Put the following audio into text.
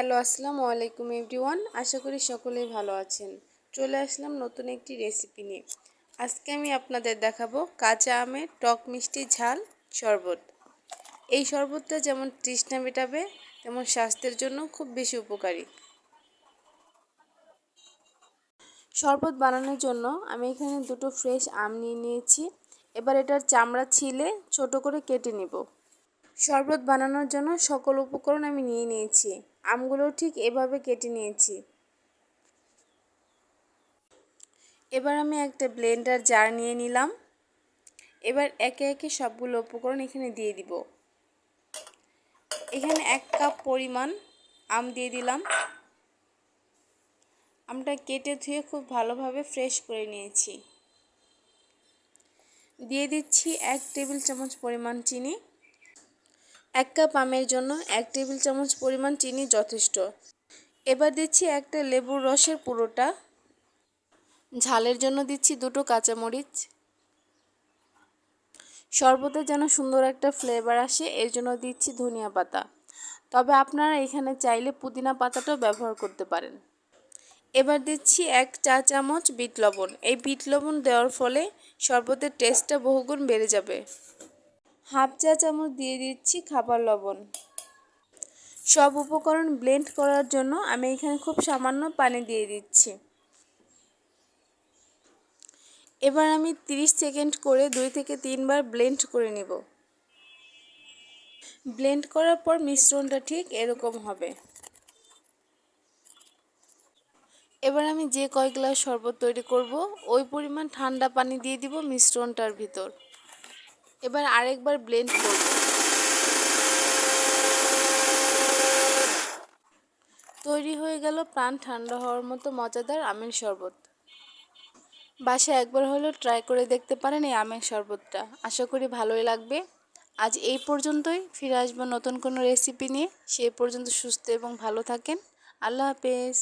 Hello, আসসালামু আলাইকুম everyone. আশা করি সকলেই ভালো আছেন। চলে আসলাম নতুন একটি রেসিপি নিয়ে। আজকে আমি আপনাদের দেখাবো কাঁচা আমের টক মিষ্টি ঝাল শরবত। এই শরবতটা যেমন তৃষ্ণা মেটাবে তেমন স্বাস্থ্যের জন্য খুব বেশি উপকারী। শরবত বানানোর জন্য আমি এখানে দুটো ফ্রেশ আম নিয়ে নিয়েছি। এবার এটার চামড়া ছিলে ছোট করে কেটে নেব। শরবত বানানোর জন্য সকল উপকরণ আমি নিয়ে নিয়েছি। আমগুলো ঠিক এভাবে কেটে নিয়েছি। এবার আমি একটা ব্লেন্ডার জার নিয়ে নিলাম। এবার একে একে সবগুলো উপকরণ এখানে দিয়ে দিব। এখানে 1 কাপ পরিমাণ আম দিয়ে দিলাম। আমটা কেটে ধুয়ে খুব ভালোভাবে ফ্রেশ করে নিয়েছি। দিয়ে দিচ্ছি 1 টেবিল চামচ পরিমাণ চিনি। 1 কাপ আমের জন্য 1 টেবিল চামচ পরিমাণ চিনি যথেষ্ট। এবার দিচ্ছি একটা লেবুর রসের পুরোটা। ঝালের জন্য দিচ্ছি 2টো কাঁচামরিচ। শরবতে যেন সুন্দর একটা ফ্লেভার আসে এর জন্য দিচ্ছি ধনিয়া পাতা। তবে আপনারা এখানে চাইলে পুদিনা পাতাটাও ব্যবহার করতে পারেন। এবার দিচ্ছি 1 চা চামচ বিট লবণ। এই বিট লবণ দেওয়ার ফলে শরবতের টেস্টটা বহুগুণ বেড়ে যাবে। হাফ চা চামচ দিয়ে দিচ্ছি খাবার লবণ। সব উপকরণ ব্লেন্ড করার জন্য আমি এখানে খুব সামান্য পানি দিয়ে দিচ্ছি। এবার আমি 30 সেকেন্ড করে 2 থেকে 3 বার ব্লেন্ড করে নেব। ব্লেন্ড করার পর মিশ্রণটা ঠিক এরকম হবে। এবার আমি যে কয় গ্লাস শরবত তৈরি করব ওই পরিমাণ ঠান্ডা পানি দিয়ে দিব মিশ্রণটার ভিতর। এবার আরেকবার ব্লেন্ড করব। তৈরি হয়ে গেল প্রাণ ঠান্ডা হওয়ার মতো মজাদার আমের শরবত। বাসায় একবার হলেও ট্রাই করে দেখতে পারেন এই আমের শরবতটা। আশা করি ভালোই লাগবে। আজ এই পর্যন্তই। ফিরে আসবো নতুন কোনো রেসিপি নিয়ে। সেই পর্যন্ত সুস্থ এবং ভালো থাকেন। আল্লাহ হাফেজ।